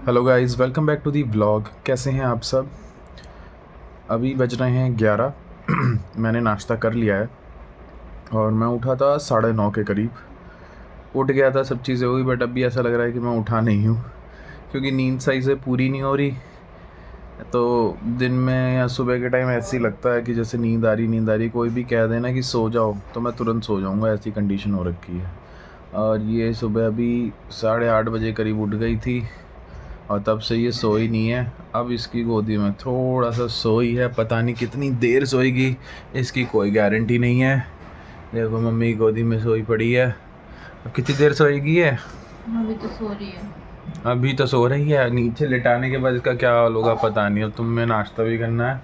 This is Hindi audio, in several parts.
Hello guys, welcome back to the vlog. कैसे हैं आप सब? अभी बज रहे हैं 11। मैंने नाश्ता कर लिया है और मैं उठा था 9:30 के करीब। उठ गया था, सब चीज़ें हुई, बट अभी ऐसा लग रहा है कि मैं उठा नहीं हूँ क्योंकि नींद सही से पूरी नहीं हो रही। तो दिन में या सुबह के टाइम ऐसे ही लगता है कि जैसे नींद आ रही। कोई भी कह देना कि सो जाओ तो मैं तुरंत सो जाऊँगा, ऐसी कंडीशन हो रखी है। और ये सुबह अभी 8:30 बजे करीब उठ गई थी और तब से ये सोई नहीं है। अब इसकी गोदी में थोड़ा सा सोई है, पता नहीं कितनी देर सोएगी, इसकी कोई गारंटी नहीं है। देखो मम्मी की गोदी में सोई पड़ी है। अब कितनी देर सोएगी ये? अभी तो सो रही है। अभी तो सो रही है। नीचे लिटाने के बाद इसका क्या हाल होगा पता नहीं। अब तुम्हें नाश्ता भी करना है।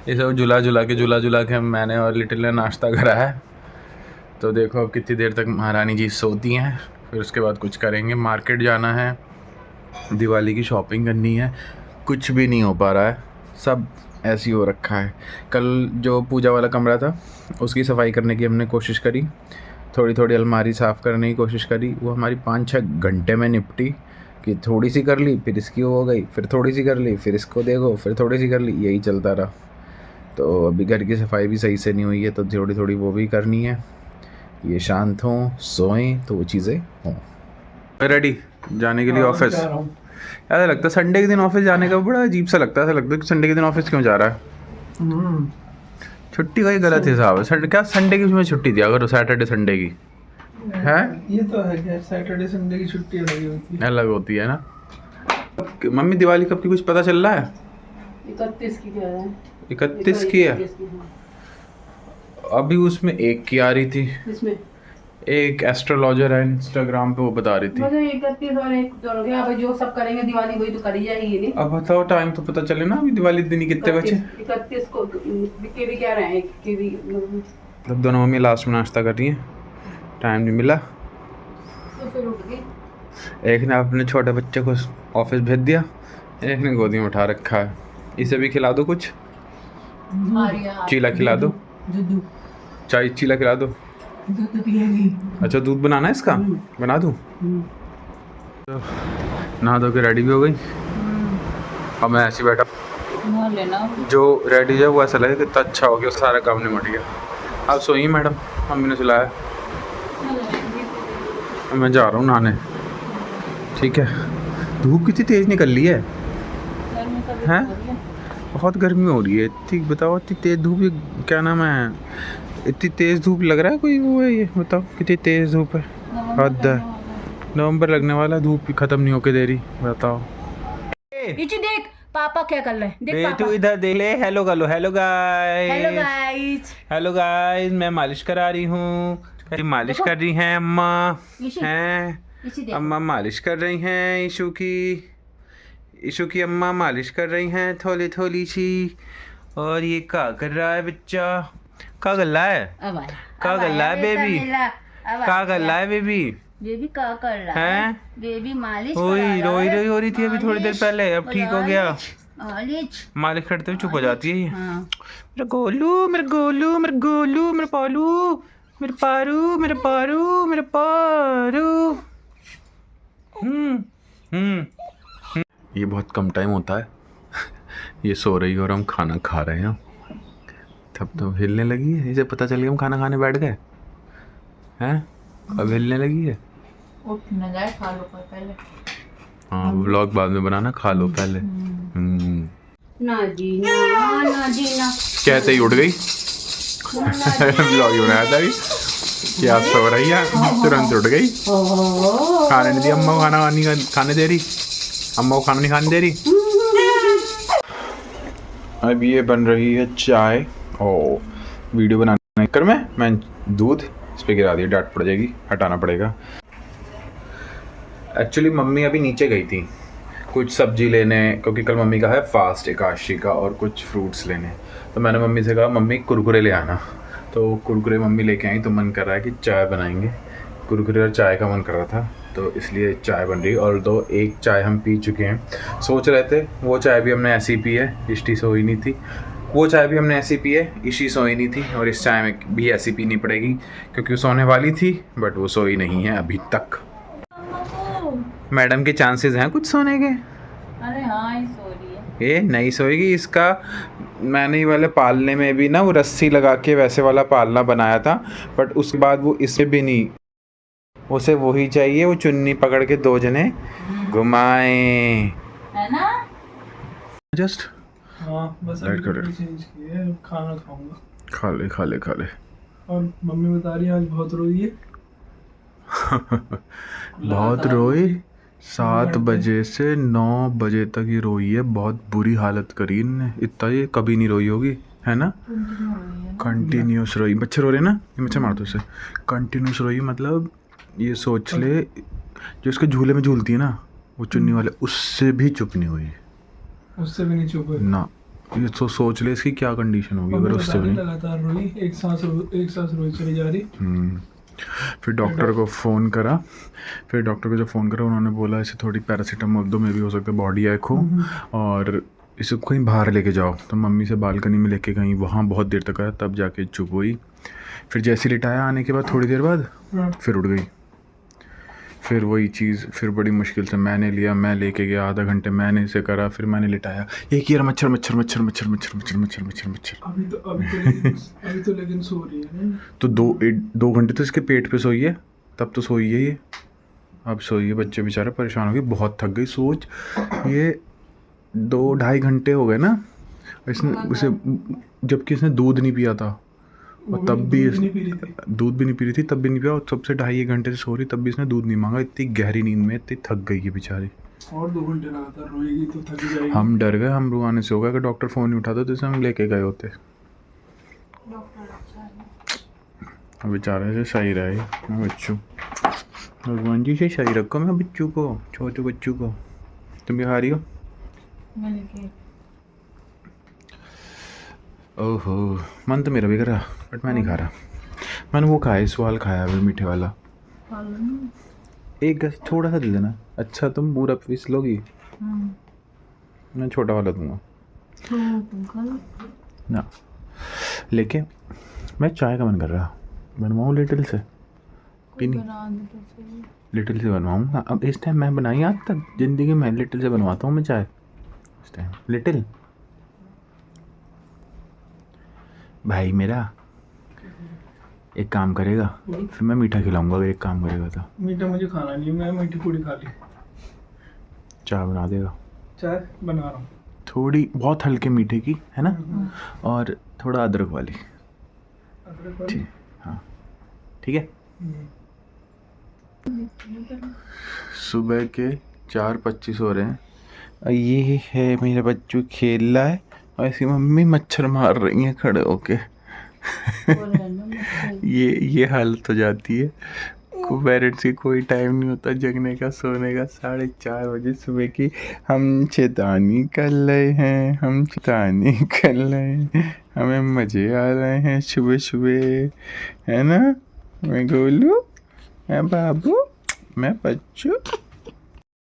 ये सब जुला के मैंने और लिटिल ने नाश्ता करा है। तो देखो अब कितनी देर तक महारानी जी सोती हैं, फिर उसके बाद कुछ करेंगे। मार्केट जाना है, दिवाली की शॉपिंग करनी है। कुछ भी नहीं हो पा रहा है, सब ऐसी हो रखा है। कल जो पूजा वाला कमरा था उसकी सफाई करने की हमने कोशिश करी, थोड़ी अलमारी साफ़ करने की कोशिश करी। वो हमारी 5-6 घंटे में निपटी कि थोड़ी सी कर ली, फिर इसकी हो गई, फिर थोड़ी सी कर ली, फिर इसको देखो, फिर थोड़ी सी कर ली, यही चलता रहा। तो अभी घर की सफाई भी सही से नहीं हुई है, तो थोड़ी वो भी करनी है। ये शांत हों, सोएं तो वो चीज़ें हों। रेडी जाने के लिए ऑफिस। ऐसा लगता है संडे के दिन ऑफिस जाने का बड़ा अजीब सा लगता है। ऐसा लगता है कि संडे के दिन ऑफिस क्यों जा रहा है। छुट्टी का ही गलत हिसाब है। संडे क्या, संडे की उसमें छुट्टी दिया करो, सैटरडे संडे की है। ये तो है क्या, सैटरडे संडे की छुट्टी अलग होती है ना। मम्मी दिवाली कब की कुछ पता चल रहा है? 31 की कह रहे हैं। 31 की है। अभी उसमें एक की आ रही थी, इसमें एक एस्ट्रोलॉजर है इंस्टाग्राम पे, वो बता रही थी। मतलब 31 और एक जो गया। अब जो सब करेंगे दिवाली वही तो करी जाएगी। नहीं अब बताओ, टाइम तो पता चले ना। अभी दिवाली दिन ही कितने बचे? 31 को के भी कह रहे हैं कि भी मतलब दोनों मम्मी लास्ट में नाश्ता कर रही हैं, टाइम नहीं मिला। तो फिर उठ गई। एक ने अपने छोटे बच्चे को ऑफिस भेज दिया, एक ने गोदी में उठा रखा है। इसे भी खिला दो कुछ, चीला खिला दो, चाय चीला खिला दो। दूध पिएगी। अच्छा दूध बनाना है इसका, बना दूँ? तो नहा धो के रेडी भी हो गई। अब मैं ऐसे बैठा, लेना जो रेडी है वो ऐसा लगे कितना अच्छा हो गया, सारा काम निपट गया। अब सोई मैडम, मम्मी ने सुलाया, मैं जा रहा हूँ नहाने। ठीक है। धूप कितनी तेज़ निकल रही है हैं? बहुत गर्मी हो रही है। ठीक बताओ, इतनी तेज़ धूप, ये क्या नाम है, इतनी तेज़ धूप लग रहा है कोई वो है? ये बताओ कितनी तेज़ धूप है। हद है, नवंबर लगने वाला, धूप भी ख़त्म नहीं होके दे रही। बताओ देख पापा क्या कर रहे हैं। देख पापा। तू इधर देख ले। हेलो कर लो। Hello guys. Hello guys. Hello guys, मैं मालिश करा रही हूँ। मालिश कर रही हैं अम्मा हैं। अम्मा मालिश कर रही हैं ईशु की अम्मा मालिश कर रही हैं थोड़ी सी। और ये क्या कर रहा है बच्चा? क्या कर रहा है? क्या कर रहा है बेबी? क्या कर रहा है बेबी? बेबी क्या कर रहा है? बेबी मालिश रोई हो रही थी अभी थोड़ी देर पहले, अब ठीक हो गया। मालिश करते हुए चुप हो जाती है ये। मेरा गोलू, मेरा गोलू, मेरा गोलू, मेरा पालू, मेरा पारू, मेरा पारू, मेरा पारू। ये बहुत कम टाइम होता है। ये सो रही है और हम खाना खा रहे हैं। तब तो हिलने लगी है, इसे पता चल गया हम खाना खाने बैठ गए हैं। अब हिलने लगी है। उठ न जाए, खा लो पहले। हाँ, व्लॉग बाद में बनाना, खा लो पहले। ना जी ना कहते ही उठ गई। व्लॉग ही बनाया था अभी, क्या सो रही है, तुरंत उठ गई। खाने नहीं दी अम्मा को, खाना नहीं खाने दे रही अम्मा को, खाना नहीं खाने दे रही। अब ये बन रही है चाय। ओ वीडियो बनाने कर मैं दूध इस पर गिरा दिया, डांट पड़ जाएगी, हटाना पड़ेगा। एक्चुअली मम्मी अभी नीचे गई थी कुछ सब्जी लेने, क्योंकि कल मम्मी का है फास्ट एकादशी का, और कुछ फ्रूट्स लेने। तो मैंने मम्मी से कहा मम्मी कुरकुरे ले आना। तो कुरकुरे मम्मी लेके आई, तो मन कर रहा है कि चाय बनाएंगे। कुरकुरे और चाय का मन कर रहा था, तो इसलिए चाय बन रही। और तो एक चाय हम पी चुके हैं। सोच रहे थे वो चाय भी हमने ऐसी पी है, इष्टी सोई नहीं थी। वो चाय भी हमने ऐसी पी है, इशी सोई नहीं थी। और इस चाय में भी ऐसी पीनी पड़ेगी क्योंकि वो सोने वाली थी, बट वो सोई नहीं है अभी तक। मैडम के चांसेस हैं कुछ सोने के? अरे हाँ, ये सो रही है। ये नहीं सोएगी। इसका मैंने ये वाले पालने में भी ना वो रस्सी लगा के वैसे वाला पालना बनाया था, बट उसके बाद वो इससे भी नहीं, उसे वही चाहिए, वो चुन्नी पकड़ के 2 जने घुमाए। है ना? जस्ट हाँ बस Light कर अभी चेंज किए, अब खाना खाऊंगा। खा ले खा ले खा ले। और मम्मी बता रही है आज बहुत रोई है। बहुत रोई, 7 बजे से 9 बजे तक ही रोई है, बहुत बुरी हालत करी इनने। इतना ये कभी नहीं रोई होगी, है ना? कंटिन्यूस रोई। मच्छर हो रहे ना, ये मच्छर मार दो उसे। कंटिन्यूस रोई मतलब ये सोच ले, जो इसके झूले में झूलती है ना वो चुन्नी वाले, उससे भी चुप नहीं हुई उससे भी नहीं चुप है ना। ये तो सोच ले इसकी क्या कंडीशन होगी अगर मम्मी उससे बता भी रही नहीं। लगातार रोई, एक सांस रोई चली जा रही। फिर डॉक्टर को फ़ोन करा। फिर डॉक्टर को जब फ़ोन करा उन्होंने बोला इसे थोड़ी पैरासीटामोल दो, में भी हो सकता है बॉडी ऐक हो, और इसे कहीं बाहर लेके जाओ। तो मम्मी से बालकनी में लेके गई, वहाँ बहुत देर तक आया, तब जाके चुप हुई। फिर जैसे लिटाया आने के बाद थोड़ी देर बाद फिर उठ गई। फिर वही चीज़, फिर बड़ी मुश्किल से मैंने लिया, मैं लेके गया, आधा घंटे मैंने इसे करा, फिर मैंने लिटाया। एक यार मच्छर मच्छर मच्छर मच्छर मच्छर मच्छर मच्छर मच्छर मच्छर। अभी तो लेकिन सो रही है। तो 2 घंटे तो इसके पेट पे सोई है, तब तो सोई है ये। अब सोई है, बच्चे बेचारे परेशान हो गए, बहुत थक गई। सोच ये 2-2.5 घंटे हो गए ना इसने उसे, जबकि इसने दूध नहीं पिया था, और तब भी दूध भी नहीं पी रही थी, तब भी नहीं पिया, और सबसे 2.5 घंटे से सो रही, तब भी इसने दूध नहीं मांगा। इतनी गहरी नींद में इतनी थक गई है बेचारी। और 2 घंटे लगातार रोएगी तो थक जाएगी। हम डर गए, हम रुआने से हो गया कि डॉक्टर फ़ोन नहीं उठाता तो इसे हम लेके गए होते। अब बेचारे से सही रहे मैं बच्चू, भगवान जी से सही रखो मैं बच्चू को, छोटे बच्चू को। तुम भी खा रही हो? ओहो, मन तो मेरा भी कर रहा, बट मैं नहीं खा रहा। मैंने वो खाया, सवाल खाया अभी मीठे वाला। एक गस थोड़ा सा दे देना। अच्छा तुम पूरा पीस लोगी? मैं छोटा वाला दूंगा ना। लेके मैं चाय का मन कर रहा, बनवाऊँ लिटिल से? पीनी लिटिल से बनवाऊँगा। अब इस टाइम मैं बनाई आज तक ज़िंदगी में लिटिल से बनवाता हूँ मैं चाय। इस टाइम लिटिल भाई मेरा एक काम करेगा, फिर मैं मीठा खिलाऊंगा अगर एक काम करेगा तो। मीठा मुझे खाना नहीं, मैं मीठी पूड़ी खा ली। चाय बना देगा? चाय बना रहा हूँ थोड़ी बहुत हल्के मीठे की, है ना, और थोड़ा अदरक वाली। ठीक, हाँ ठीक है। सुबह के 4:25 हो रहे हैं। ये है मेरा बच्चू खेल रहा है, और इसकी मम्मी मच्छर मार रही हैं खड़े होके। ये हालत हो जाती है। पेरेंट्स की कोई टाइम नहीं होता जगने का, सोने का। 4:30 बजे सुबह की हम शैतानी कर रहे हैं, हम शैतानी कर रहे हैं, हमें मज़े आ रहे हैं सुबह सुबह, है ना? मैं गोलू, मैं बाबू, मैं बच्चू।